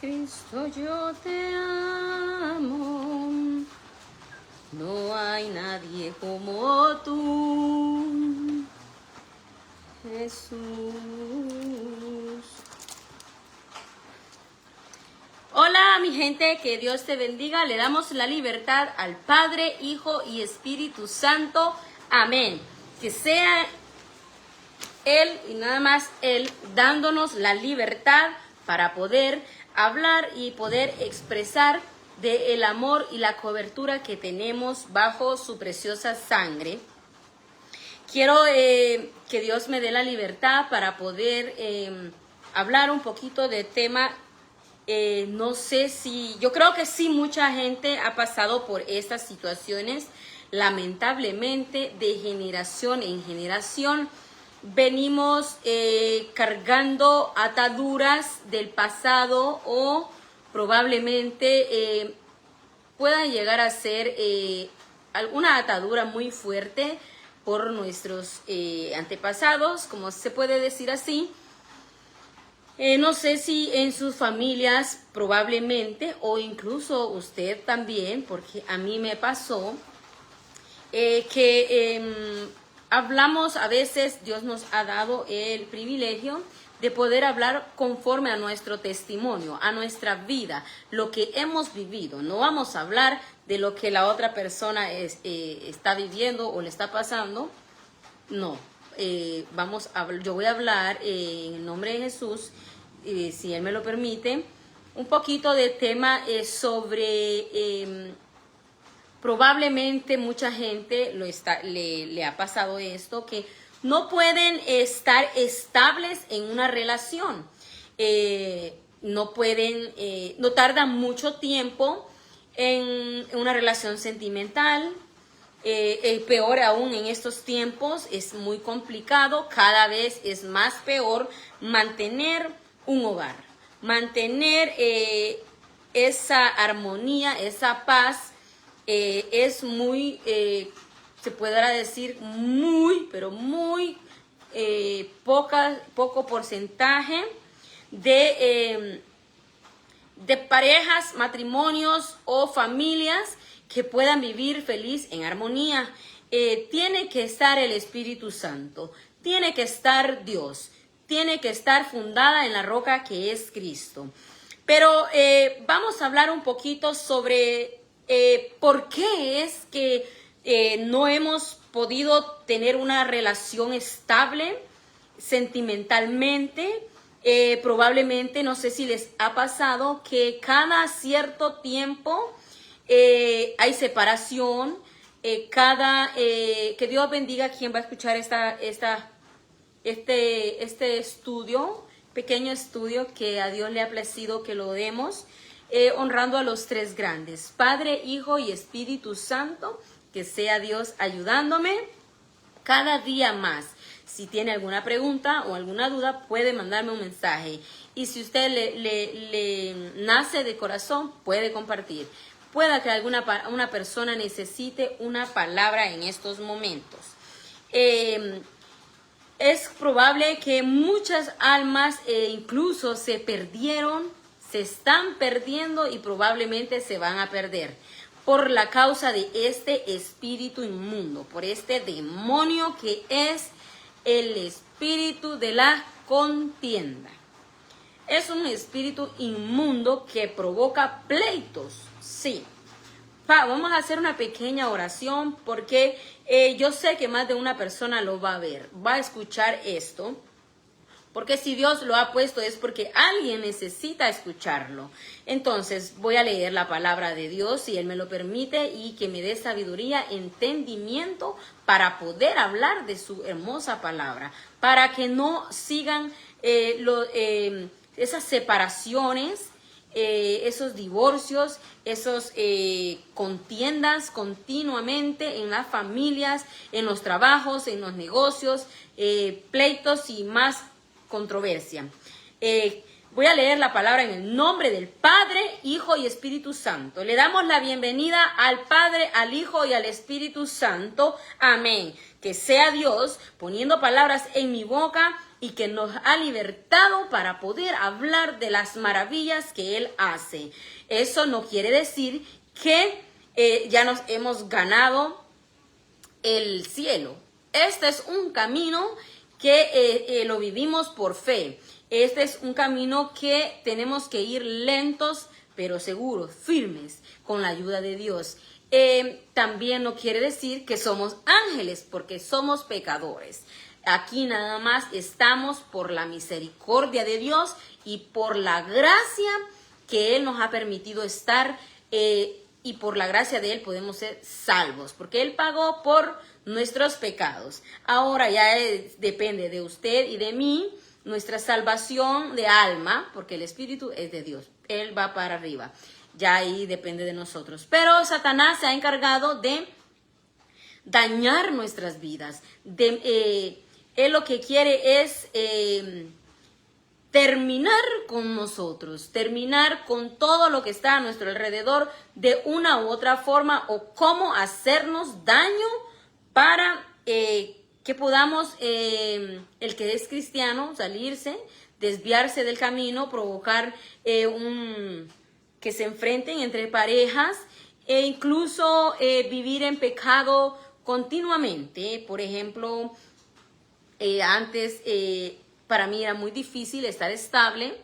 Cristo, yo te amo. No hay nadie como tú, Jesús. Hola, mi gente, que Dios te bendiga. Le damos la libertad al Padre, Hijo y Espíritu Santo. Amén. Que sea Él y nada más Él dándonos la libertad para poder hablar y poder expresar del amor y la cobertura que tenemos bajo su preciosa sangre. Quiero que Dios me dé la libertad para poder hablar un poquito de tema. No sé si, yo creo que sí, mucha gente ha pasado por estas situaciones. Lamentablemente, de generación en generación, venimos cargando ataduras del pasado o probablemente puedan llegar a ser alguna atadura muy fuerte por nuestros antepasados, como se puede decir así. No sé si en sus familias probablemente o usted también, porque a mí me pasó que hablamos a veces, Dios nos ha dado el privilegio de poder hablar conforme a nuestro testimonio, a nuestra vida, lo que hemos vivido. No vamos a hablar de lo que la otra persona está viviendo o le está pasando. No, yo voy a hablar en el nombre de Jesús, si Él me lo permite, un poquito de tema sobre... probablemente mucha gente le ha pasado esto, que no pueden estar estables en una relación. No tardan mucho tiempo en una relación sentimental. Peor aún en estos tiempos, es muy complicado, cada vez es más peor mantener un hogar, mantener esa armonía, esa paz. Es muy, se podrá decir pero muy poco porcentaje de parejas, matrimonios o familias que puedan vivir feliz en armonía. Tiene que estar el Espíritu Santo, tiene que estar Dios, tiene que estar fundada en la roca que es Cristo. Pero vamos a hablar un poquito sobre ¿por qué es que no hemos podido tener una relación estable sentimentalmente? Probablemente, no sé si les ha pasado que cada cierto tiempo hay separación. Que Dios bendiga a quien va a escuchar este estudio, pequeño estudio que a Dios le ha placido que lo demos. Honrando a los tres grandes, Padre, Hijo y Espíritu Santo, que sea Dios ayudándome cada día más. Si tiene alguna pregunta o alguna duda, puede mandarme un mensaje. Y si usted le nace de corazón, puede compartir. Pueda que una persona necesite una palabra en estos momentos. Es probable que muchas almas incluso se perdieron, se están perdiendo y probablemente se van a perder por la causa de este espíritu inmundo, por este demonio que es el espíritu de la contienda. Es un espíritu inmundo que provoca pleitos, sí. Vamos a hacer una pequeña oración porque yo sé que más de una persona lo va a ver, va a escuchar esto. Porque si Dios lo ha puesto es porque alguien necesita escucharlo. Entonces voy a leer la palabra de Dios, si Él me lo permite, y que me dé sabiduría, entendimiento para poder hablar de su hermosa palabra. Para que no sigan esas separaciones, esos divorcios, esos contiendas continuamente en las familias, en los trabajos, en los negocios, pleitos y más controversia. Voy a leer la palabra en el nombre del Padre, Hijo y Espíritu Santo. Le damos la bienvenida al Padre, al Hijo y al Espíritu Santo. Amén. Que sea Dios poniendo palabras en mi boca y que nos ha libertado para poder hablar de las maravillas que Él hace. Eso no quiere decir que ya nos hemos ganado el cielo. Este es un camino que lo vivimos por fe. Este es un camino que tenemos que ir lentos, pero seguros, firmes, con la ayuda de Dios. También no quiere decir que somos ángeles, porque somos pecadores. Aquí nada más estamos por la misericordia de Dios y por la gracia que Él nos ha permitido estar, y por la gracia de Él podemos ser salvos, porque Él pagó por nuestros pecados. Ahora ya depende de usted y de mí nuestra salvación de alma, porque el Espíritu es de Dios. Él va para arriba. Ya ahí depende de nosotros. Pero Satanás se ha encargado de dañar nuestras vidas. Él lo que quiere es terminar con nosotros, terminar con todo lo que está a nuestro alrededor de una u otra forma, o cómo hacernos daño para que podamos, el que es cristiano, salirse, desviarse del camino, provocar que se enfrenten entre parejas, e incluso vivir en pecado continuamente. Por ejemplo, antes para mí era muy difícil estar estable,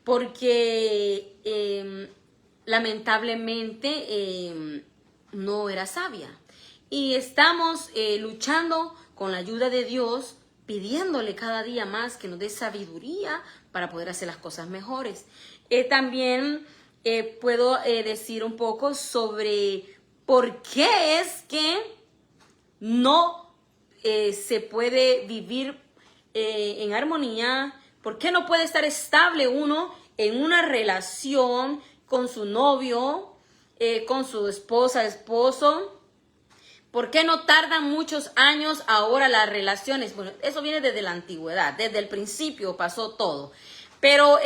porque lamentablemente no era sabia. Y estamos luchando con la ayuda de Dios, pidiéndole cada día más que nos dé sabiduría para poder hacer las cosas mejores. También puedo decir un poco sobre por qué es que no se puede vivir en armonía, por qué no puede estar estable uno en una relación con su novio, con su esposa, esposo. ¿Por qué no tardan muchos años ahora las relaciones? Bueno, eso viene desde la antigüedad, desde el principio pasó todo. Pero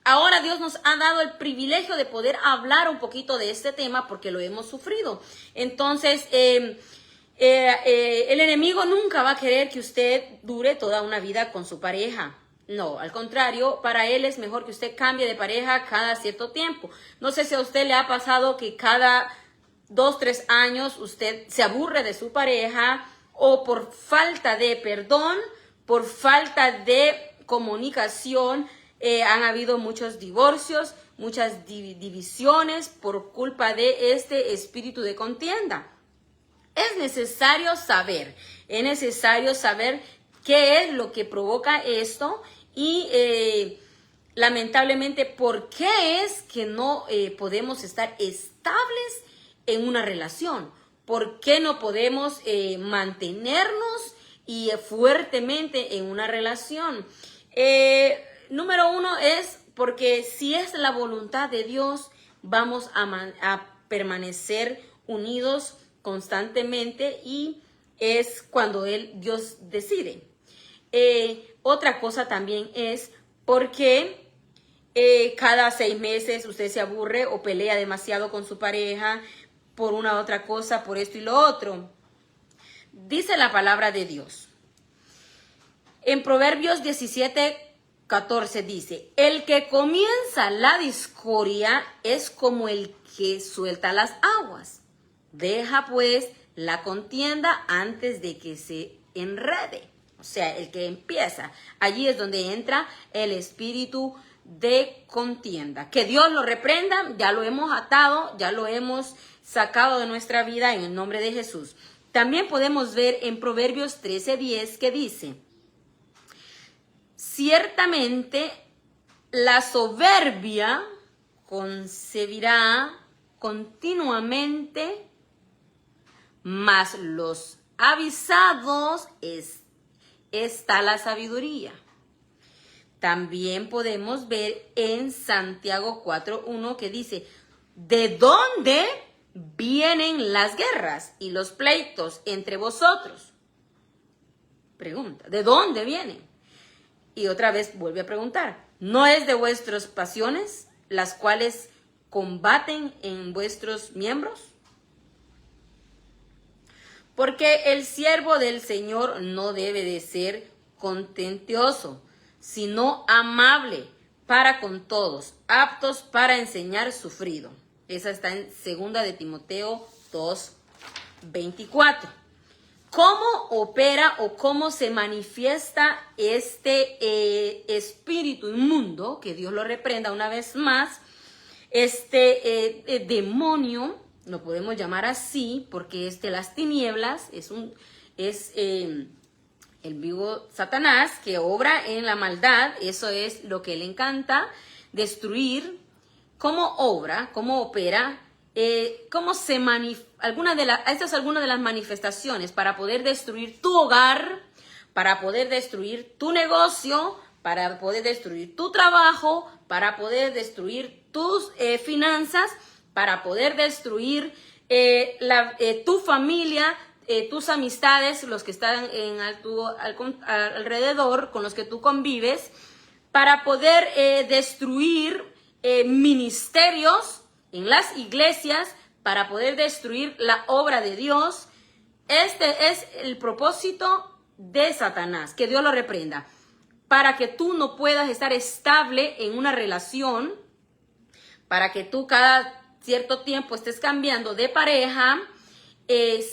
ahora Dios nos ha dado el privilegio de poder hablar un poquito de este tema, porque lo hemos sufrido. Entonces, el enemigo nunca va a querer que usted dure toda una vida con su pareja. No, al contrario, para él es mejor que usted cambie de pareja cada cierto tiempo. No sé si a usted le ha pasado que cada 2, 3 años usted se aburre de su pareja, o por falta de perdón, por falta de comunicación, han habido muchos divorcios, muchas divisiones por culpa de este espíritu de contienda. Es necesario saber qué es lo que provoca esto, y lamentablemente por qué es que no podemos estar estables en una relación. ¿Por qué no podemos mantenernos y fuertemente en una relación? Número 1 es porque si es la voluntad de Dios, vamos a permanecer unidos constantemente, y es cuando Dios decide. Otra cosa también es porque cada 6 meses usted se aburre o pelea demasiado con su pareja por una otra cosa, por esto y lo otro. Dice la palabra de Dios. En Proverbios 17:14 dice: el que comienza la discordia es como el que suelta las aguas. Deja pues la contienda antes de que se enrede. O sea, el que empieza. Allí es donde entra el espíritu de contienda. Que Dios lo reprenda, ya lo hemos atado, ya lo hemos sacado de nuestra vida en el nombre de Jesús. También podemos ver en Proverbios 13:10 que dice: ciertamente la soberbia concebirá continuamente, mas los avisados está la sabiduría. También podemos ver en Santiago 4:1 que dice: ¿de dónde vienen las guerras y los pleitos entre vosotros? Pregunta, ¿de dónde vienen? Y otra vez vuelve a preguntar: ¿no es de vuestras pasiones las cuales combaten en vuestros miembros? Porque el siervo del Señor no debe de ser contencioso, sino amable para con todos, aptos para enseñar, sufrido. Esa está en 2 de Timoteo 2:24. ¿Cómo opera o cómo se manifiesta este espíritu inmundo? Que Dios lo reprenda una vez más. Este demonio, lo podemos llamar así, porque es de las tinieblas, es el vivo Satanás que obra en la maldad. Eso es lo que le encanta, destruir. ¿Cómo obra? ¿Cómo opera? Estas son algunas de las manifestaciones para poder destruir tu hogar, para poder destruir tu negocio, para poder destruir tu trabajo, para poder destruir tus finanzas, para poder destruir tu familia, tus amistades, los que están alrededor, con los que tú convives, para poder destruir ministerios en las iglesias, para poder destruir la obra de Dios. Este es el propósito de Satanás, que Dios lo reprenda, para que tú no puedas estar estable en una relación, para que tú cada cierto tiempo estés cambiando de pareja,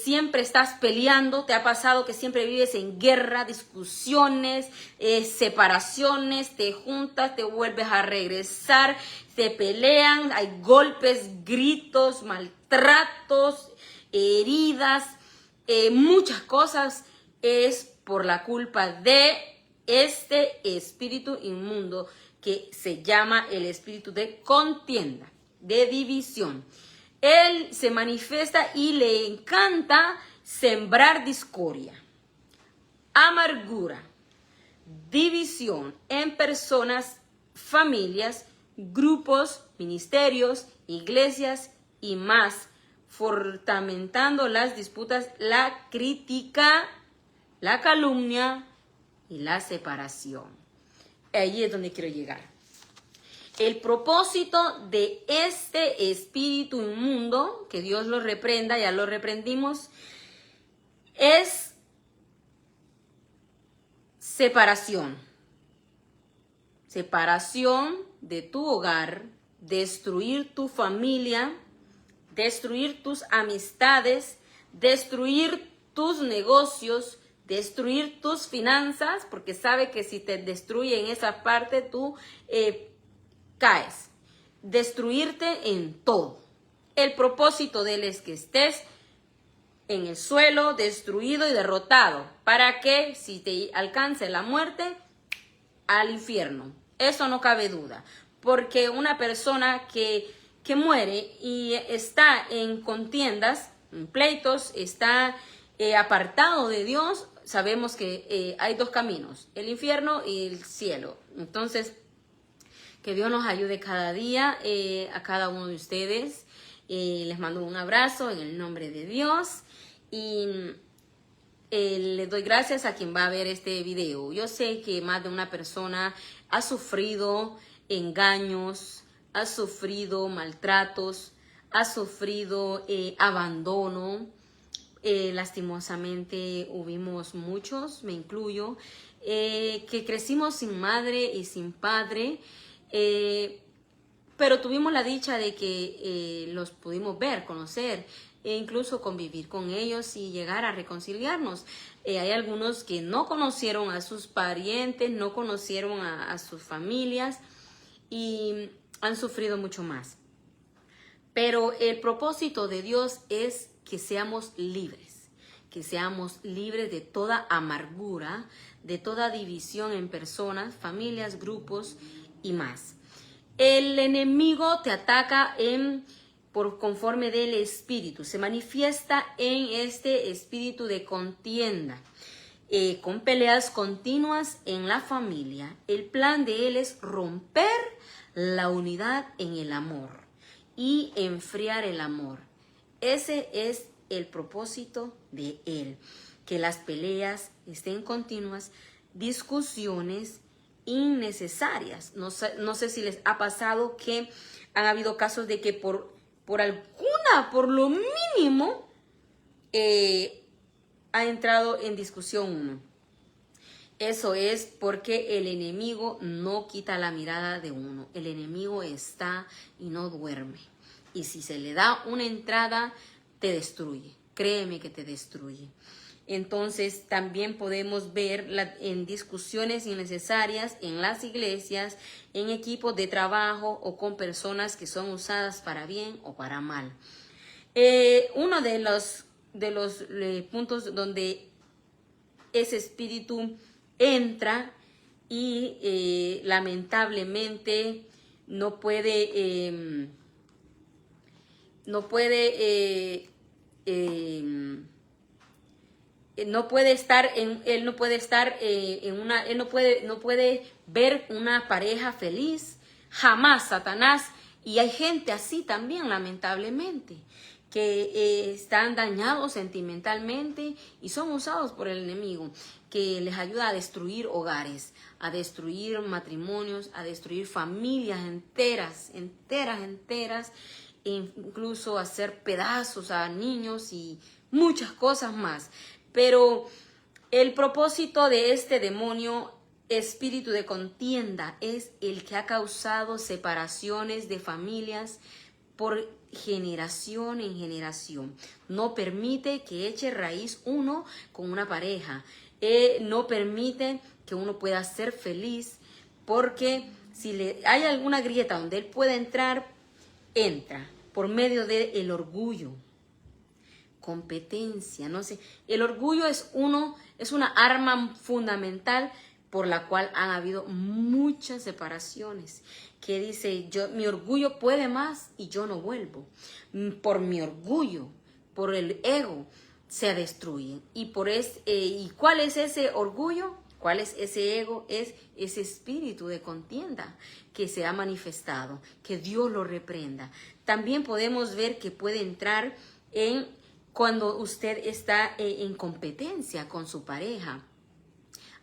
siempre estás peleando. ¿Te ha pasado que siempre vives en guerra, discusiones, separaciones, te juntas, te vuelves a regresar, te pelean, hay golpes, gritos, maltratos, heridas, muchas cosas? Es por la culpa de este espíritu inmundo que se llama el espíritu de contienda, de división. Él se manifiesta y le encanta sembrar discordia, amargura, división en personas, familias, grupos, ministerios, iglesias y más, fomentando las disputas, la crítica, la calumnia y la separación. Allí es donde quiero llegar. El propósito de este espíritu inmundo, que Dios lo reprenda, ya lo reprendimos, es separación. Separación de tu hogar, destruir tu familia, destruir tus amistades, destruir tus negocios, destruir tus finanzas, porque sabe que si te destruyen esa parte, tú caes. Destruirte en todo. El propósito de él es que estés en el suelo, destruido y derrotado, para que si te alcance la muerte, al infierno. Eso no cabe duda, porque una persona que muere y está en contiendas, en pleitos, está apartado de Dios, sabemos que hay dos caminos, el infierno y el cielo. Entonces, que Dios nos ayude cada día a cada uno de ustedes. Les mando un abrazo en el nombre de Dios y le doy gracias a quien va a ver este video. Yo sé que más de una persona ha sufrido engaños, ha sufrido maltratos, ha sufrido abandono. Lastimosamente hubimos muchos, me incluyo, que crecimos sin madre y sin padre. Pero tuvimos la dicha de que los pudimos ver, conocer e incluso convivir con ellos y llegar a reconciliarnos. Hay algunos que no conocieron a sus parientes, no conocieron a sus familias y han sufrido mucho más. Pero el propósito de Dios es que seamos libres de toda amargura, de toda división en personas, familias, grupos y más. El enemigo te ataca por conforme del espíritu, se manifiesta en este espíritu de contienda, con peleas continuas en la familia. El plan de él es romper la unidad en el amor y enfriar el amor. Ese es el propósito de él, que las peleas estén continuas, discusiones innecesarias. No sé si les ha pasado que han habido casos de que por lo mínimo, ha entrado en discusión uno. Eso es porque el enemigo no quita la mirada de uno. El enemigo está y no duerme. Y si se le da una entrada, te destruye. Créeme que te destruye. Entonces también podemos ver en discusiones innecesarias en las iglesias, en equipos de trabajo o con personas que son usadas para bien o para mal. Uno de los puntos donde ese espíritu entra y lamentablemente no puede no puede ver una pareja feliz, jamás, Satanás. Y hay gente así también, lamentablemente, que están dañados sentimentalmente y son usados por el enemigo, que les ayuda a destruir hogares, a destruir matrimonios, a destruir familias enteras, e incluso hacer pedazos a niños y muchas cosas más. Pero el propósito de este demonio, espíritu de contienda, es el que ha causado separaciones de familias por generación en generación. No permite que eche raíz uno con una pareja. No permite que uno pueda ser feliz, porque si hay alguna grieta donde él pueda entrar, entra por medio del orgullo, competencia, no sé. El orgullo es una arma fundamental por la cual han habido muchas separaciones, que dice, mi orgullo puede más y yo no vuelvo. Por mi orgullo, por el ego, se destruyen. ¿Y cuál es ese orgullo? ¿Cuál es ese ego? Es ese espíritu de contienda que se ha manifestado, que Dios lo reprenda. También podemos ver que puede entrar cuando usted está en competencia con su pareja.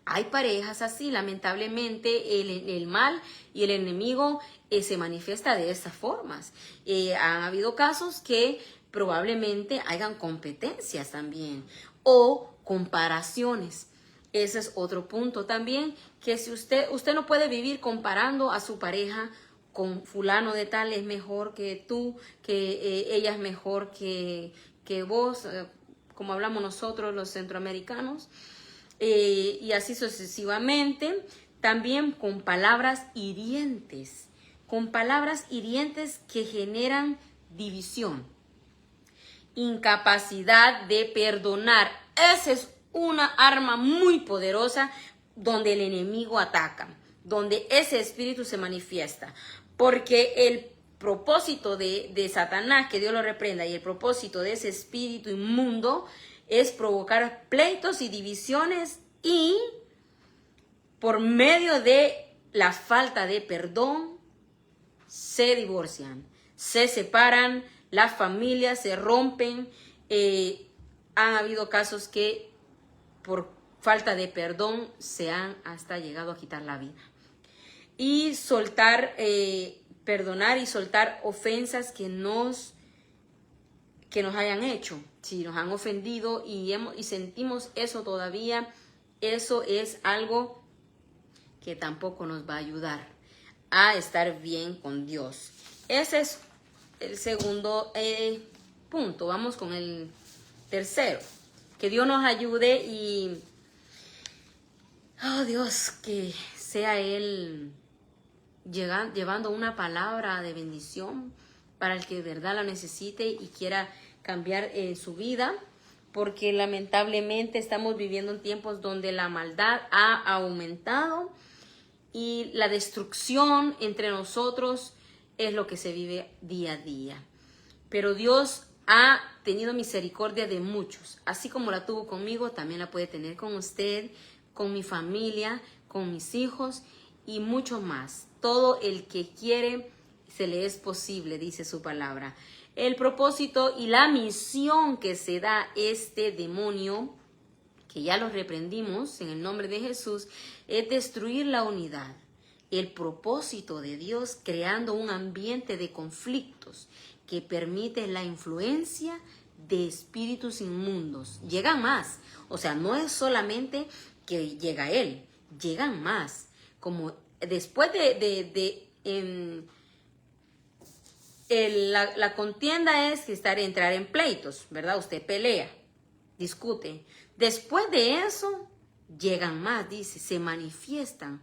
Hay parejas así, lamentablemente el mal y el enemigo se manifiesta de esas formas. Han habido casos que probablemente hayan competencias también o comparaciones. Ese es otro punto también, que si usted no puede vivir comparando a su pareja con fulano de tal, es mejor que tú, que ella es mejor que vos, como hablamos nosotros los centroamericanos. Y así sucesivamente, también con palabras hirientes que generan división, incapacidad de perdonar. Esa es una arma muy poderosa donde el enemigo ataca, donde ese espíritu se manifiesta, porque el propósito de Satanás, que Dios lo reprenda, y el propósito de ese espíritu inmundo es provocar pleitos y divisiones, y por medio de la falta de perdón se divorcian, se separan, las familias se rompen. Han habido casos que por falta de perdón se han hasta llegado a quitar la vida. Y perdonar y soltar ofensas que nos hayan hecho. Si nos han ofendido y sentimos eso todavía, eso es algo que tampoco nos va a ayudar a estar bien con Dios. Ese es el segundo punto. Vamos con el tercero. Que Dios nos ayude y, oh Dios, que sea Él llevando una palabra de bendición para el que de verdad la necesite y quiera cambiar su vida, porque lamentablemente estamos viviendo en tiempos donde la maldad ha aumentado y la destrucción entre nosotros es lo que se vive día a día. Pero Dios ha tenido misericordia de muchos, así como la tuvo conmigo, también la puede tener con usted, con mi familia, con mis hijos y mucho más. Todo el que quiere se le es posible, dice su palabra. El propósito y la misión que se da este demonio, que ya lo reprendimos en el nombre de Jesús, es destruir la unidad. El propósito de Dios creando un ambiente de conflictos que permite la influencia de espíritus inmundos. Llegan más, o sea, no es solamente que llega Él, llegan más. Como después la contienda es entrar en pleitos, ¿verdad? Usted pelea, discute. Después de eso, llegan más, dice, se manifiestan.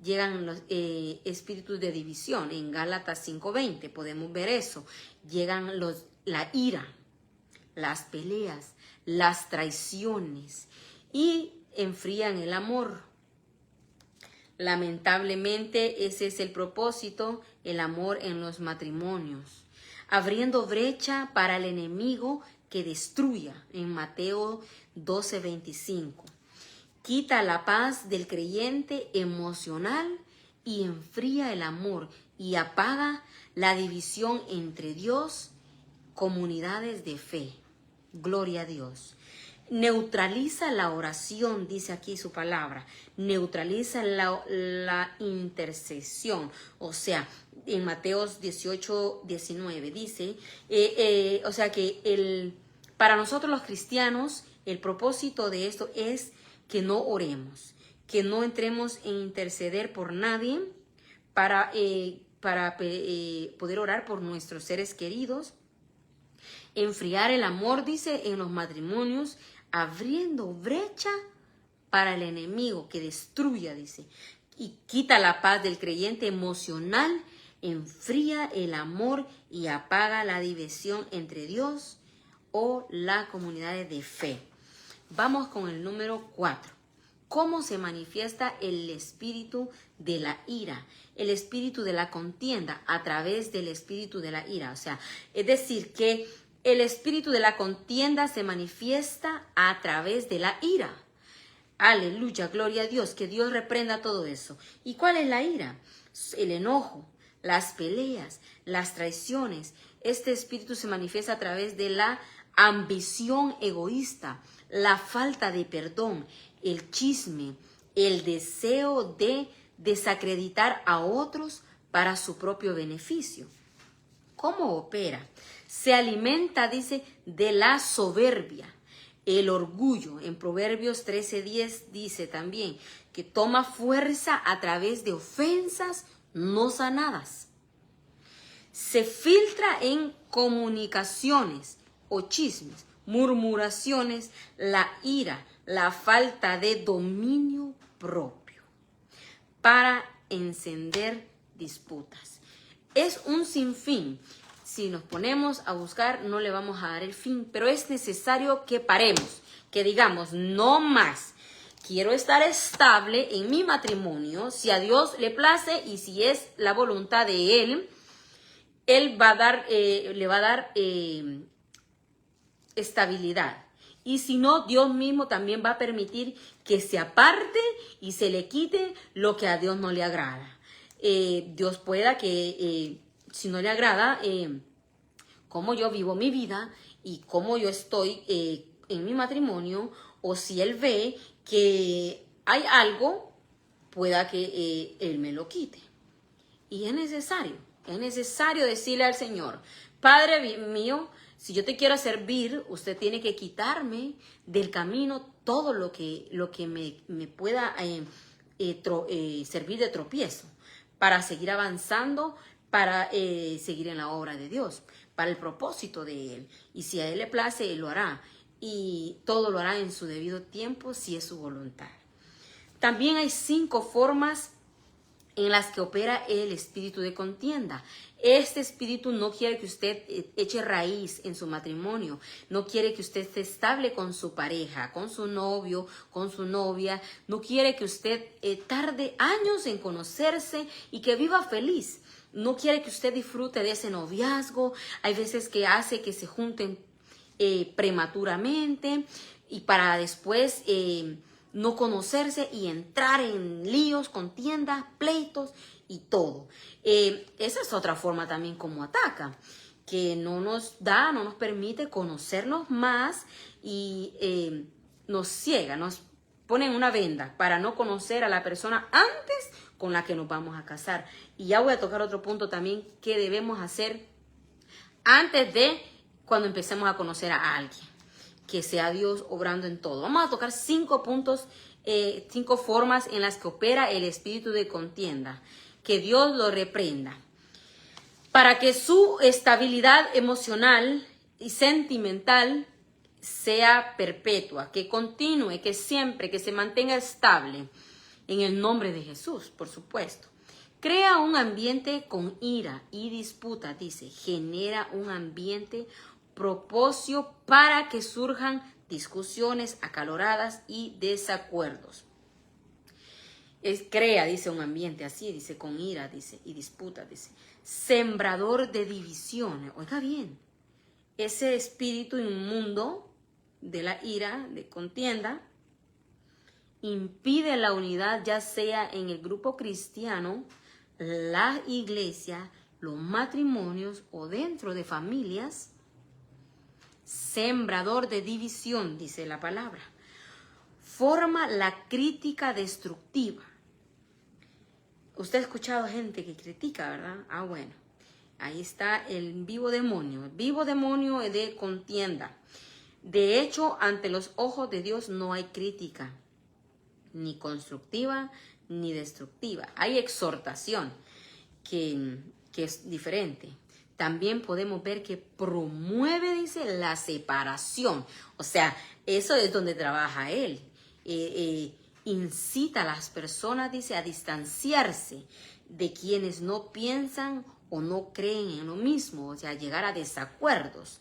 Llegan los espíritus de división. En Gálatas 5:20 podemos ver eso. Llegan la ira, las peleas, las traiciones y enfrían el amor. Lamentablemente ese es el propósito, el amor en los matrimonios, abriendo brecha para el enemigo que destruya. En Mateo 12:25. Quita la paz del creyente emocional y enfría el amor y apaga la división entre Dios, comunidades de fe. Gloria a Dios. Neutraliza la oración, dice aquí su palabra. Neutraliza la intercesión. O sea, en Mateo 18:19 dice, o sea que para nosotros los cristianos, el propósito de esto es que no oremos, que no entremos en interceder por nadie para poder orar por nuestros seres queridos. Enfriar el amor, dice, en los matrimonios, abriendo brecha para el enemigo que destruya, dice, y quita la paz del creyente emocional, enfría el amor y apaga la división entre Dios o la comunidad de fe. Vamos con el número 4. ¿Cómo se manifiesta el espíritu de la ira? El espíritu de la contienda a través del espíritu de la ira. O sea, es decir, que el espíritu de la contienda se manifiesta a través de la ira. Aleluya, gloria a Dios, que Dios reprenda todo eso. ¿Y cuál es la ira? El enojo, las peleas, las traiciones. Este espíritu se manifiesta a través de la ambición egoísta, la falta de perdón, el chisme, el deseo de desacreditar a otros para su propio beneficio. ¿Cómo opera? Se alimenta, dice, de la soberbia, el orgullo. En Proverbios 13:10 dice también que toma fuerza a través de ofensas no sanadas. Se filtra en comunicaciones o chismes, murmuraciones, la ira, la falta de dominio propio para encender disputas. Es un sinfín. Si nos ponemos a buscar, no le vamos a dar el fin, pero es necesario que paremos, que digamos, no más. Quiero estar estable en mi matrimonio, si a Dios le place y si es la voluntad de Él, Él va a dar, le va a dar estabilidad. Y si no, Dios mismo también va a permitir que se aparte y se le quite lo que a Dios no le agrada. Dios pueda que, si no le agrada, cómo yo vivo mi vida y cómo yo estoy en mi matrimonio, o si Él ve que hay algo, pueda que Él me lo quite. Y es necesario decirle al Señor, Padre mío, si yo te quiero servir, usted tiene que quitarme del camino todo lo que me pueda servir de tropiezo para seguir avanzando, para seguir en la obra de Dios, para el propósito de Él. Y si a Él le place, Él lo hará. Y todo lo hará en su debido tiempo, si es su voluntad. También hay 5 formas en las que opera el espíritu de contienda. Este espíritu no quiere que usted eche raíz en su matrimonio, no quiere que usted esté estable con su pareja, con su novio, con su novia, no quiere que usted tarde años en conocerse y que viva feliz. No quiere que usted disfrute de ese noviazgo. Hay veces que hace que se junten prematuramente y para después no conocerse y entrar en líos, contiendas, pleitos y todo. Esa es otra forma también como ataca, que no nos permite conocernos más y nos ciega, nos ponen una venda para no conocer a la persona antes con la que nos vamos a casar. Y ya voy a tocar otro punto también que debemos hacer antes de cuando empecemos a conocer a alguien. Que sea Dios obrando en todo. Vamos a tocar 5 puntos 5 formas en las que opera el espíritu de contienda. Que Dios lo reprenda. Para que su estabilidad emocional y sentimental sea perpetua, que continúe, que siempre, que se mantenga estable. En el nombre de Jesús, por supuesto. Crea un ambiente con ira y disputa, dice. Genera un ambiente propicio para que surjan discusiones acaloradas y desacuerdos. Crea, dice, un ambiente así, dice, con ira, dice, y disputa, dice. Sembrador de divisiones. Oiga bien, ese espíritu inmundo de la ira, de contienda, impide la unidad, ya sea en el grupo cristiano, la iglesia, los matrimonios o dentro de familias. Sembrador de división, dice la palabra. Forma la crítica destructiva. Usted ha escuchado gente que critica, ¿verdad? Ah, bueno. Ahí está el vivo demonio. El vivo demonio de contienda. De hecho, ante los ojos de Dios no hay crítica, ni constructiva, ni destructiva. Hay exhortación, que es diferente. También podemos ver que promueve, dice, la separación. O sea, eso es donde trabaja él. Incita a las personas, dice, a distanciarse de quienes no piensan o no creen en lo mismo. O sea, llegar a desacuerdos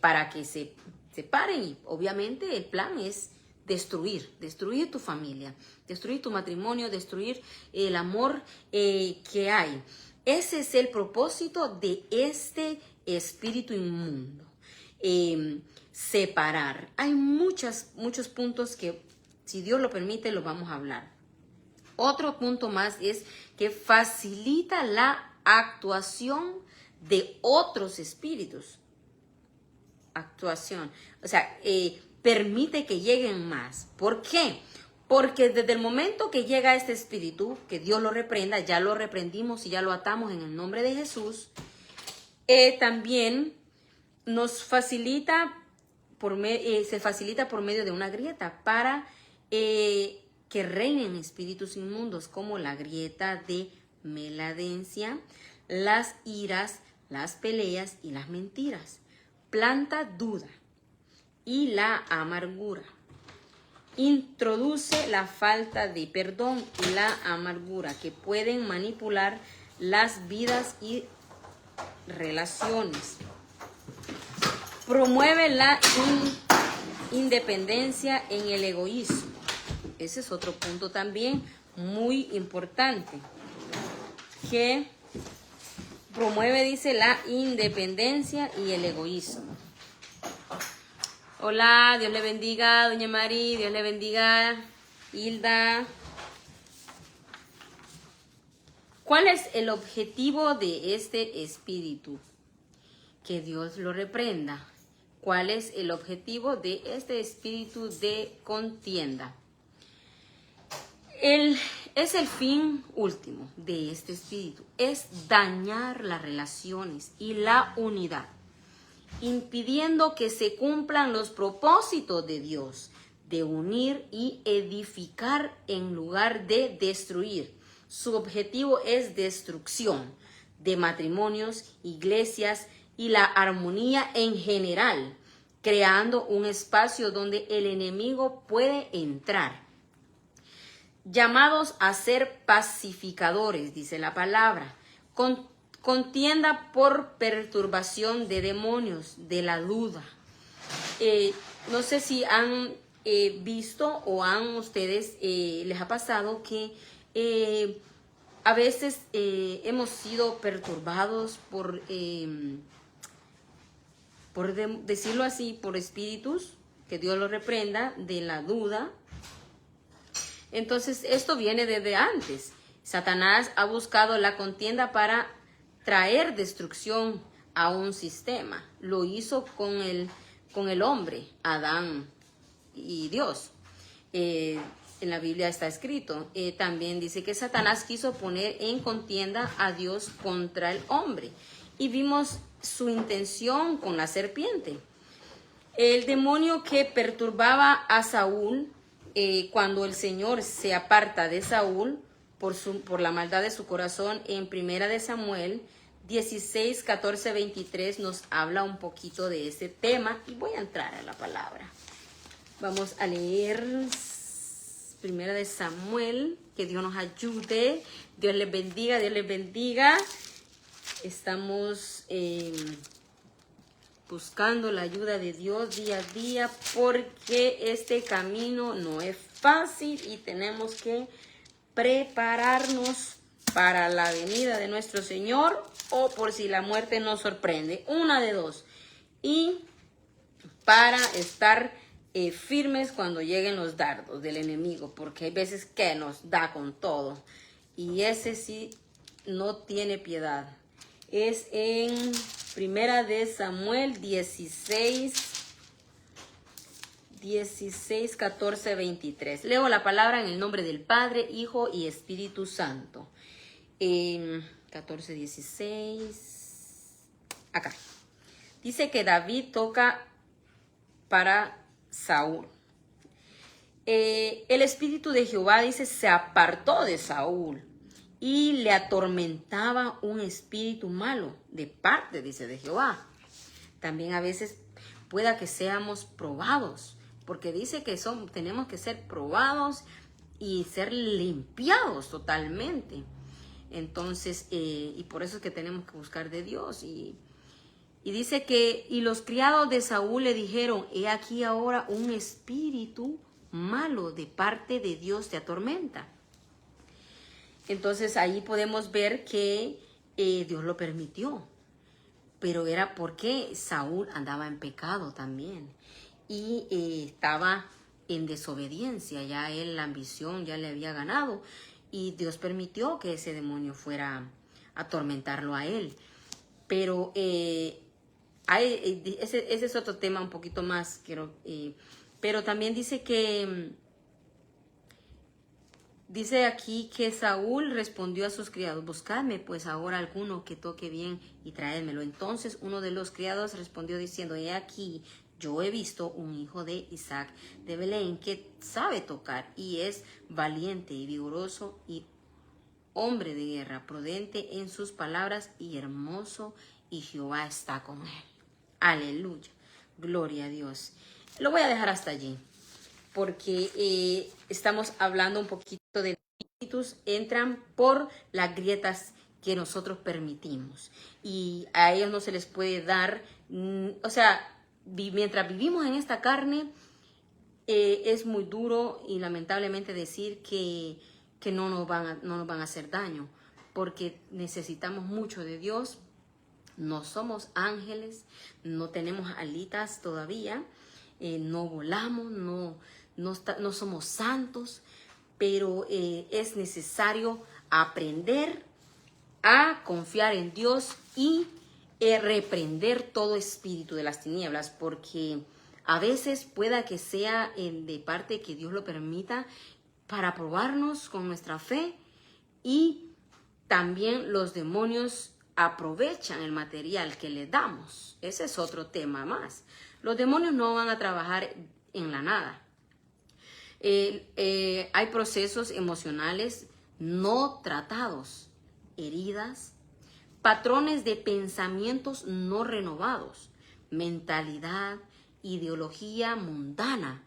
para que se separen. Y obviamente el plan es destruir tu familia, destruir tu matrimonio, destruir el amor que hay. Ese es el propósito de este espíritu inmundo. Separar. Hay muchos puntos que, si Dios lo permite, lo vamos a hablar. Otro punto más es que facilita la actuación de otros espíritus. Actuación. O sea, permite que lleguen más. ¿Por qué? Porque desde el momento que llega este espíritu, que Dios lo reprenda, ya lo reprendimos y ya lo atamos en el nombre de Jesús, también nos facilita se facilita por medio de una grieta para que reinen espíritus inmundos, como la grieta de maledencia, las iras, las peleas y las mentiras. Planta duda y la amargura. Introduce la falta de perdón y la amargura, que pueden manipular las vidas y relaciones. Promueve la independencia en el egoísmo. Ese es otro punto también muy importante, que promueve, dice, la independencia y el egoísmo. Hola, Dios le bendiga, doña Mari, Dios le bendiga, Hilda. ¿Cuál es el objetivo de este espíritu? Que Dios lo reprenda. ¿Cuál es el objetivo de este espíritu de contienda? Es el fin último de este espíritu. Es dañar las relaciones y la unidad, impidiendo que se cumplan los propósitos de Dios, de unir y edificar en lugar de destruir. Su objetivo es destrucción de matrimonios, iglesias y la armonía en general, creando un espacio donde el enemigo puede entrar. Llamados a ser pacificadores, dice la palabra, contienda por perturbación de demonios, de la duda. No sé si han visto o han ustedes, les ha pasado que a veces hemos sido perturbados por decirlo así, por espíritus, que Dios los reprenda, de la duda. Entonces esto viene desde antes. Satanás ha buscado la contienda para traer destrucción a un sistema. Lo hizo con el hombre, Adán y Dios. En la Biblia está escrito. También dice que Satanás quiso poner en contienda a Dios contra el hombre. Y vimos su intención con la serpiente. El demonio que perturbaba a Saúl cuando el Señor se aparta de Saúl por la maldad de su corazón, en Primera de Samuel 16, 14, 23 nos habla un poquito de ese tema y voy a entrar a la palabra. Vamos a leer Primera de Samuel, que Dios nos ayude, Dios les bendiga, Dios les bendiga. Estamos buscando la ayuda de Dios día a día porque este camino no es fácil y tenemos que prepararnos para la venida de nuestro Señor o por si la muerte nos sorprende, una de dos, y para estar firmes cuando lleguen los dardos del enemigo, porque hay veces que nos da con todo y ese sí no tiene piedad. Es en Primera de Samuel 16, 14, 23. Leo la palabra en el nombre del Padre, Hijo y Espíritu Santo. 14, 16. Acá. Dice que David toca para Saúl. El Espíritu de Jehová, dice, se apartó de Saúl y le atormentaba un espíritu malo de parte, dice, de Jehová. También a veces pueda que seamos probados, porque dice que tenemos que ser probados y ser limpiados totalmente. Entonces, y por eso es que tenemos que buscar de Dios. Y dice que, y los criados de Saúl le dijeron, he aquí ahora un espíritu malo de parte de Dios te atormenta. Entonces ahí podemos ver que Dios lo permitió, pero era porque Saúl andaba en pecado también y estaba en desobediencia, ya él la ambición ya le había ganado y Dios permitió que ese demonio fuera a atormentarlo a él. Pero ese es otro tema un poquito más, pero también dice que... Dice aquí que Saúl respondió a sus criados, buscadme pues ahora alguno que toque bien y traédmelo. Entonces uno de los criados respondió diciendo, he aquí, yo he visto un hijo de Isaac de Belén que sabe tocar y es valiente y vigoroso y hombre de guerra, prudente en sus palabras y hermoso, y Jehová está con él. Aleluya, gloria a Dios. Lo voy a dejar hasta allí, porque estamos hablando un poquito de espíritus, entran por las grietas que nosotros permitimos y a ellos no se les puede dar, o sea, mientras vivimos en esta carne, es muy duro y lamentablemente decir que no nos van a hacer daño, porque necesitamos mucho de Dios. No somos ángeles, no tenemos alitas todavía, no volamos, no somos santos, pero es necesario aprender a confiar en Dios y reprender todo espíritu de las tinieblas, porque a veces pueda que sea de parte que Dios lo permita para probarnos con nuestra fe, y también los demonios aprovechan el material que les damos. Ese es otro tema más. Los demonios no van a trabajar en la nada. Hay procesos emocionales no tratados, heridas, patrones de pensamientos no renovados, mentalidad, ideología mundana.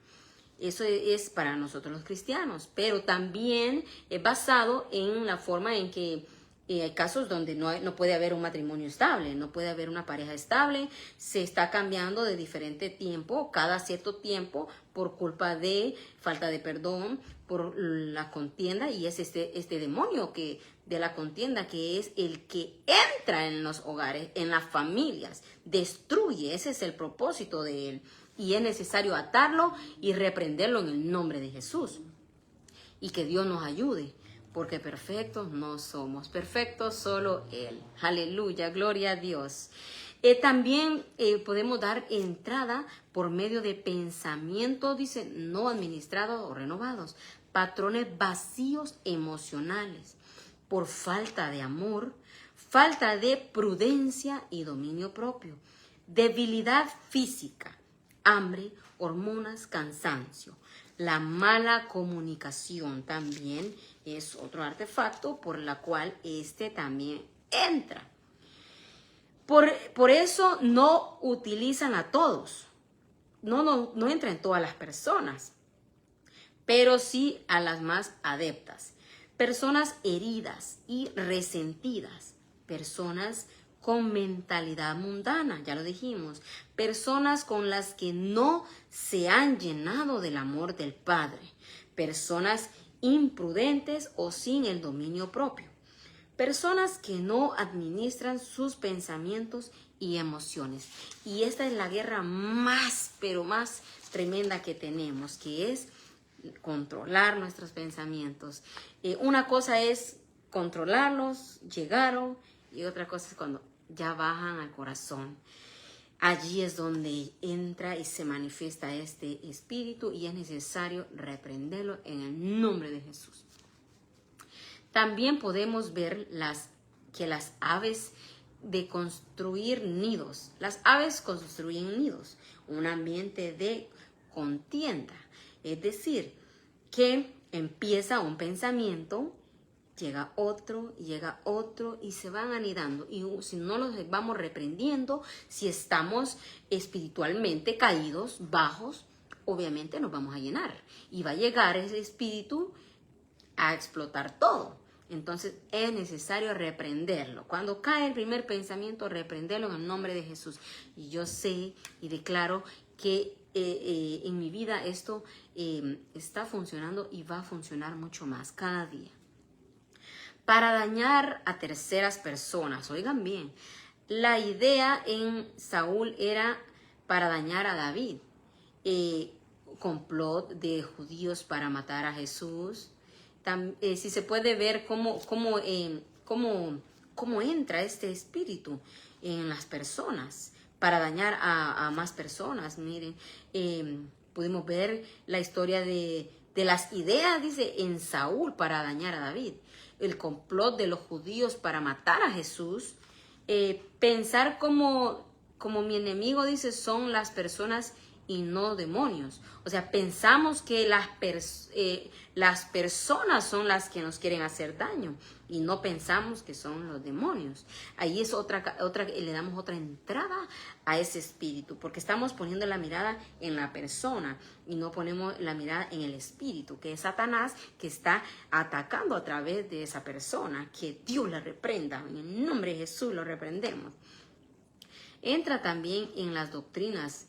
Eso es para nosotros los cristianos, pero también es basado en la forma en que hay casos donde no puede haber un matrimonio estable, no puede haber una pareja estable, se está cambiando de diferente tiempo, cada cierto tiempo, por culpa de falta de perdón, por la contienda, y es este demonio de la contienda, que es el que entra en los hogares, en las familias, destruye. Ese es el propósito de él, y es necesario atarlo y reprenderlo en el nombre de Jesús, y que Dios nos ayude. Porque perfectos no somos, perfectos solo Él. Aleluya, gloria a Dios. También podemos dar entrada por medio de pensamientos, dice, no administrados o renovados, patrones vacíos emocionales, por falta de amor, falta de prudencia y dominio propio, debilidad física, hambre, hormonas, cansancio, La mala comunicación también es otro artefacto por la cual este también entra. Por eso no utilizan a todos. No entra en todas las personas, pero sí a las más adeptas. Personas heridas y resentidas. Personas con mentalidad mundana, ya lo dijimos. Personas con las que no se han llenado del amor del Padre. Personas imprudentes o sin el dominio propio. Personas que no administran sus pensamientos y emociones. Y esta es la guerra más, pero más tremenda que tenemos, que es controlar nuestros pensamientos. Una cosa es controlarlos, llegaron, y otra cosa es cuando ya bajan al corazón. Allí es donde entra y se manifiesta este espíritu y es necesario reprenderlo en el nombre de Jesús. También podemos ver que las aves de construir nidos. Las aves construyen nidos, un ambiente de contienda. Es decir, que empieza un pensamiento, llega otro y se van anidando. Y si no los vamos reprendiendo, si estamos espiritualmente caídos, bajos, obviamente nos vamos a llenar. Y va a llegar ese espíritu a explotar todo. Entonces es necesario reprenderlo. Cuando cae el primer pensamiento, reprenderlo en el nombre de Jesús. Y yo sé y declaro que en mi vida esto está funcionando y va a funcionar mucho más cada día. Para dañar a terceras personas, oigan bien, la idea en Saúl era para dañar a David. Complot de judíos para matar a Jesús. Si se puede ver cómo entra este espíritu en las personas para dañar a más personas. Miren, pudimos ver la historia de las ideas, dice, en Saúl para dañar a David. El complot de los judíos para matar a Jesús. Pensar como mi enemigo, dice, son las personas y no demonios. O sea, pensamos que las personas son las que nos quieren hacer daño y no pensamos que son los demonios. Ahí es le damos otra entrada a ese espíritu, porque estamos poniendo la mirada en la persona y no ponemos la mirada en el espíritu, que es Satanás, que está atacando a través de esa persona. Que Dios la reprenda. En el nombre de Jesús lo reprendemos. Entra también en las doctrinas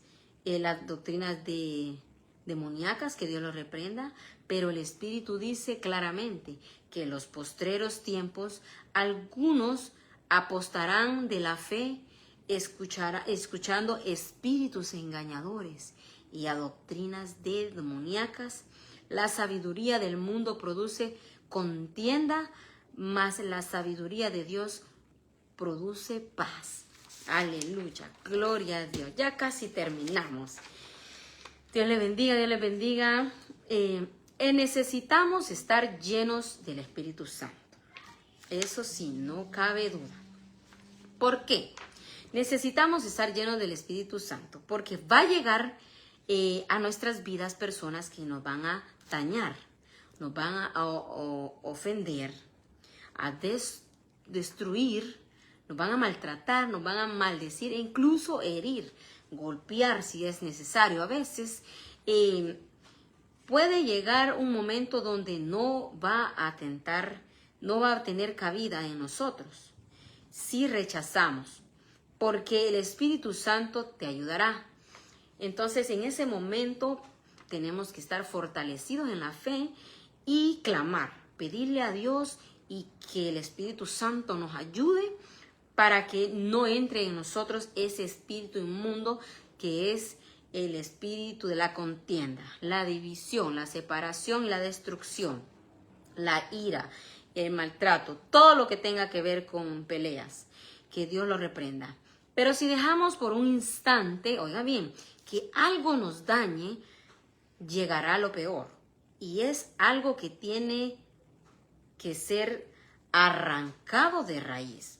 demoníacas, que Dios lo reprenda, pero el Espíritu dice claramente que en los postreros tiempos algunos apostarán de la fe, escuchando espíritus engañadores y a doctrinas demoníacas. La sabiduría del mundo produce contienda, mas la sabiduría de Dios produce paz. Aleluya, gloria a Dios. Ya casi terminamos. Dios le bendiga, Dios le bendiga. Necesitamos estar llenos del Espíritu Santo. Eso sí, no cabe duda. ¿Por qué? Necesitamos estar llenos del Espíritu Santo, porque va a llegar a nuestras vidas personas que nos van a dañar, nos van a ofender, a destruir, nos van a maltratar, nos van a maldecir e incluso herir, golpear si es necesario. A veces puede llegar un momento donde no va a tener cabida en nosotros si rechazamos, porque el Espíritu Santo te ayudará. Entonces, en ese momento tenemos que estar fortalecidos en la fe y clamar, pedirle a Dios y que el Espíritu Santo nos ayude para que no entre en nosotros ese espíritu inmundo que es el espíritu de la contienda, la división, la separación y la destrucción, la ira, el maltrato, todo lo que tenga que ver con peleas. Que Dios lo reprenda. Pero si dejamos por un instante, oiga bien, que algo nos dañe, llegará lo peor. Y es algo que tiene que ser arrancado de raíz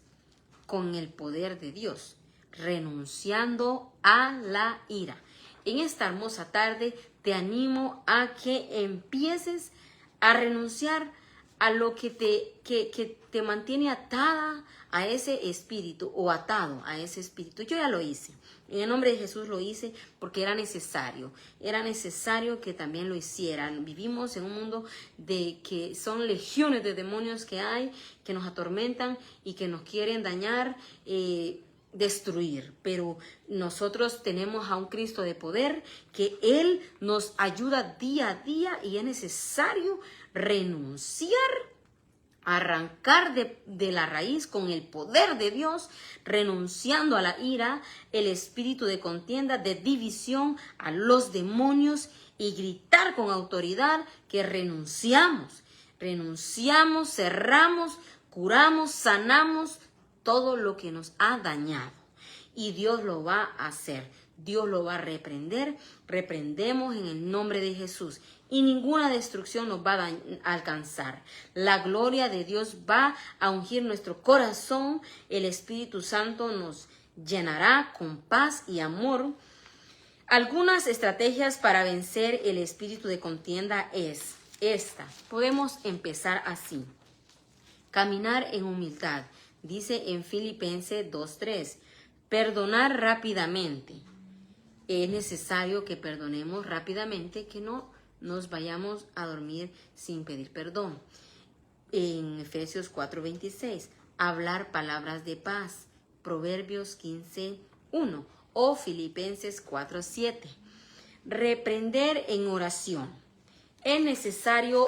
con el poder de Dios, renunciando a la ira. En esta hermosa tarde te animo a que empieces a renunciar a lo que te mantiene atada a ese espíritu o atado a ese espíritu. Yo ya lo hice. En el nombre de Jesús lo hice porque era necesario. Era necesario que también lo hicieran. Vivimos en un mundo de que son legiones de demonios que hay, que nos atormentan y que nos quieren dañar, destruir. Pero nosotros tenemos a un Cristo de poder, que Él nos ayuda día a día, y es necesario renunciar, arrancar de la raíz con el poder de Dios, renunciando a la ira, el espíritu de contienda, de división, a los demonios, y gritar con autoridad que renunciamos, cerramos, curamos, sanamos todo lo que nos ha dañado. Y Dios lo va a hacer, Dios lo va a reprender. Reprendemos en el nombre de Jesús, y ninguna destrucción nos va a alcanzar. La gloria de Dios va a ungir nuestro corazón. El Espíritu Santo nos llenará con paz y amor. Algunas estrategias para vencer el espíritu de contienda es esta. Podemos empezar así. Caminar en humildad. Dice en Filipenses 2:3, perdonar rápidamente. Es necesario que perdonemos rápidamente, que no nos vayamos a dormir sin pedir perdón. En Efesios 4:26, hablar palabras de paz. Proverbios 15:1 o Filipenses 4:7. Reprender en oración. Es necesario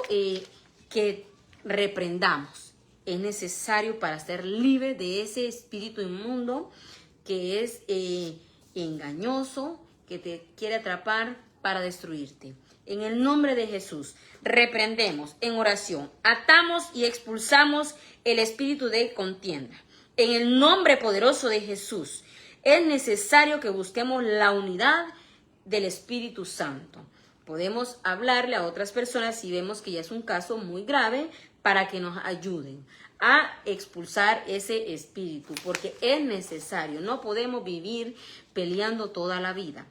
que reprendamos. Es necesario para ser libre de ese espíritu inmundo que es engañoso, que te quiere atrapar para destruirte. En el nombre de Jesús, reprendemos en oración, atamos y expulsamos el espíritu de contienda. En el nombre poderoso de Jesús, es necesario que busquemos la unidad del Espíritu Santo. Podemos hablarle a otras personas si vemos que ya es un caso muy grave, para que nos ayuden a expulsar ese espíritu, porque es necesario. No podemos vivir peleando toda la vida.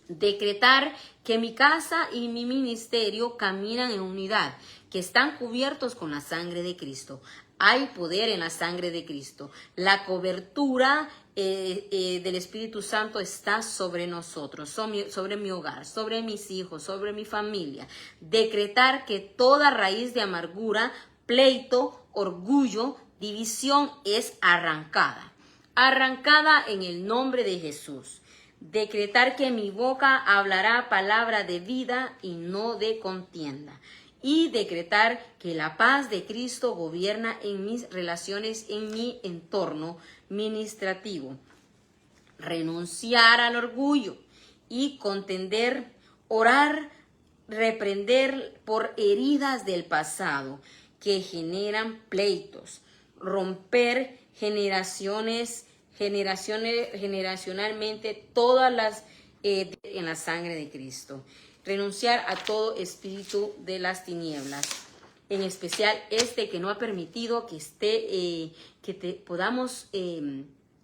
Decretar que mi casa y mi ministerio caminan en unidad, que están cubiertos con la sangre de Cristo. Hay poder en la sangre de Cristo. La cobertura del Espíritu Santo está sobre nosotros, sobre mi hogar, sobre mis hijos, sobre mi familia. Decretar que toda raíz de amargura, pleito, orgullo, división es arrancada. Arrancada en el nombre de Jesús. Decretar que mi boca hablará palabra de vida y no de contienda. Y decretar que la paz de Cristo gobierna en mis relaciones, en mi entorno ministrativo. Renunciar al orgullo y contender, orar, reprender por heridas del pasado que generan pleitos, romper generacionalmente todas las en la sangre de Cristo. Renunciar a todo espíritu de las tinieblas, en especial que no ha permitido que podamos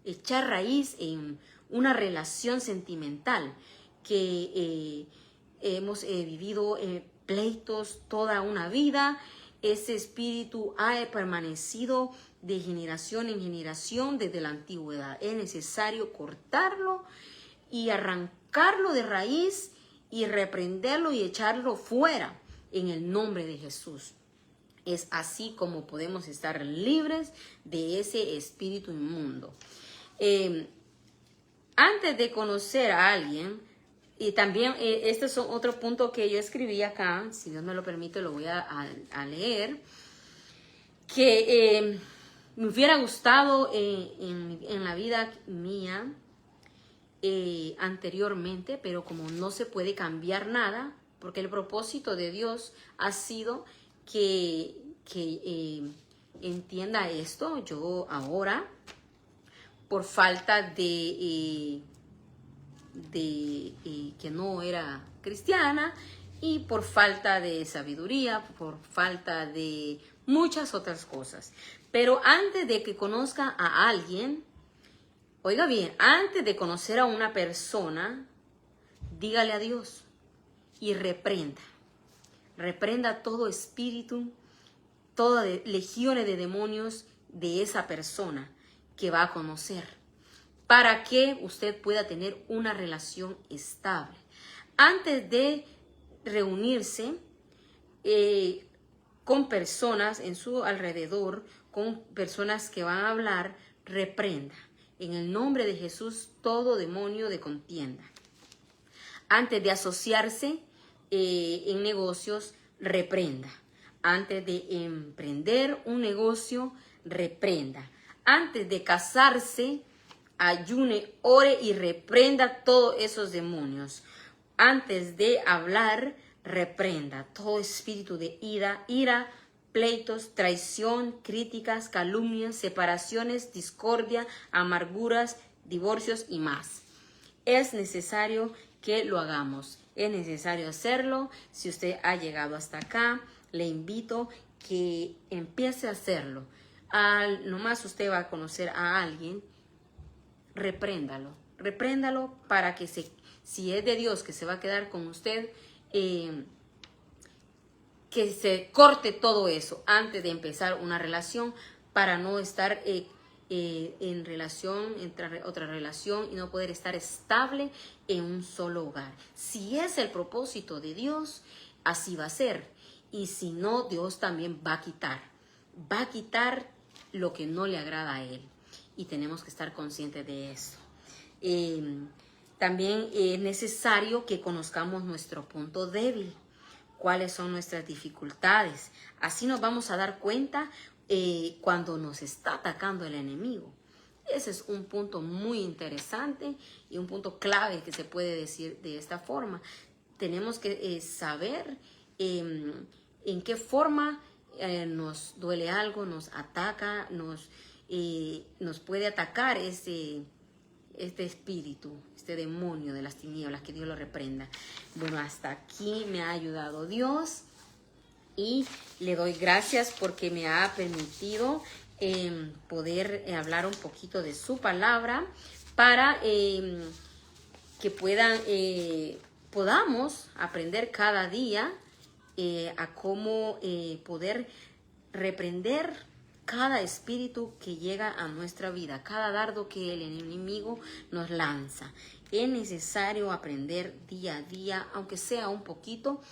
echar raíz en una relación sentimental, que hemos vivido pleitos toda una vida. Ese espíritu ha permanecido de generación en generación desde la antigüedad. Es necesario cortarlo y arrancarlo de raíz y reprenderlo y echarlo fuera en el nombre de Jesús. Es así como podemos estar libres de ese espíritu inmundo. Antes de conocer a alguien, y también este es otro punto que yo escribí acá, si Dios me lo permite lo voy a leer, que me hubiera gustado en la vida mía anteriormente, pero como no se puede cambiar nada, porque el propósito de Dios ha sido que entienda esto. Yo ahora, por falta de que no era cristiana, y por falta de sabiduría, por falta de muchas otras cosas. Pero antes de que conozca a alguien, oiga bien, antes de conocer a una persona, dígale a Dios y reprenda. Reprenda todo espíritu, todas legiones de demonios de esa persona que va a conocer, para que usted pueda tener una relación estable. Antes de reunirse con personas en su alrededor, con personas que van a hablar, reprenda en el nombre de Jesús todo demonio de contienda. Antes de asociarse en negocios, reprenda. Antes de emprender un negocio, reprenda. Antes de casarse, ayune, ore y reprenda todos esos demonios. Antes de hablar, reprenda todo espíritu de ira, pleitos, traición, críticas, calumnias, separaciones, discordia, amarguras, divorcios y más. Es necesario que lo hagamos. Es necesario hacerlo. Si usted ha llegado hasta acá, le invito que empiece a hacerlo. Nomás usted va a conocer a alguien, repréndalo. Repréndalo para que si es de Dios que se va a quedar con usted, que se corte todo eso antes de empezar una relación, para no estar en relación, entre otra relación, y no poder estar estable en un solo hogar. Si es el propósito de Dios, así va a ser. Y si no, Dios también va a quitar lo que no le agrada a Él. Y tenemos que estar conscientes de eso. También es necesario que conozcamos nuestro punto débil, cuáles son nuestras dificultades. Así nos vamos a dar cuenta cuando nos está atacando el enemigo. Ese es un punto muy interesante y un punto clave que se puede decir de esta forma. Tenemos que saber en qué forma nos duele algo, nos ataca, nos puede atacar este espíritu, este demonio de las tinieblas, que Dios lo reprenda. Bueno, hasta aquí me ha ayudado Dios y le doy gracias porque me ha permitido poder hablar un poquito de su palabra para que podamos aprender cada día a cómo poder reprender cada espíritu que llega a nuestra vida, cada dardo que el enemigo nos lanza. Es necesario aprender día a día, aunque sea un poquito,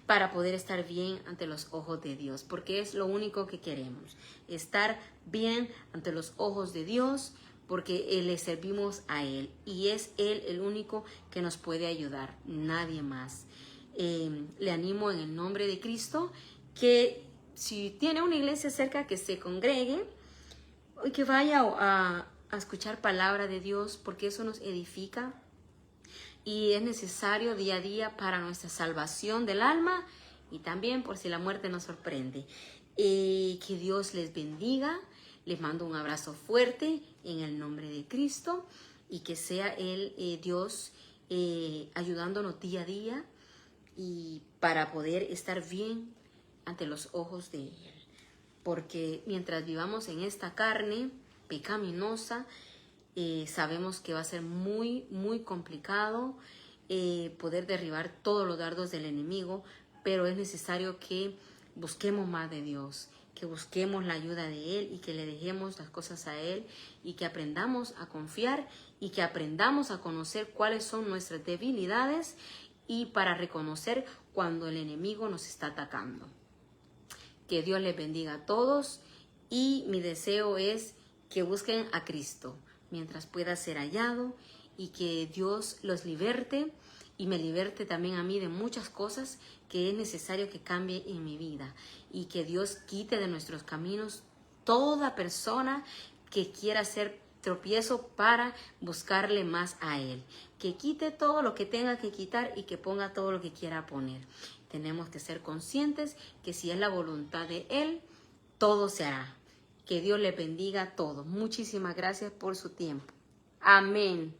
para poder estar bien ante los ojos de Dios, porque es lo único que queremos, estar bien ante los ojos de Dios, porque le servimos a Él y es Él el único que nos puede ayudar, nadie más. Le animo en el nombre de Cristo que si tiene una iglesia cerca, que se congregue y que vaya a escuchar palabra de Dios, porque eso nos edifica y es necesario día a día para nuestra salvación del alma y también por si la muerte nos sorprende. Que Dios les bendiga. Les mando un abrazo fuerte en el nombre de Cristo y que sea Él, Dios, ayudándonos día a día y para poder estar bien ante los ojos de Él, porque mientras vivamos en esta carne pecaminosa, sabemos que va a ser muy, muy complicado poder derribar todos los dardos del enemigo, pero es necesario que busquemos más de Dios, que busquemos la ayuda de Él y que le dejemos las cosas a Él y que aprendamos a confiar y que aprendamos a conocer cuáles son nuestras debilidades y para reconocer cuando el enemigo nos está atacando. Que Dios les bendiga a todos y mi deseo es que busquen a Cristo mientras pueda ser hallado y que Dios los liberte y me liberte también a mí de muchas cosas que es necesario que cambie en mi vida y que Dios quite de nuestros caminos toda persona que quiera hacer tropiezo para buscarle más a Él. Que quite todo lo que tenga que quitar y que ponga todo lo que quiera poner. Tenemos que ser conscientes que si es la voluntad de Él, todo se hará. Que Dios le bendiga a todos. Muchísimas gracias por su tiempo. Amén.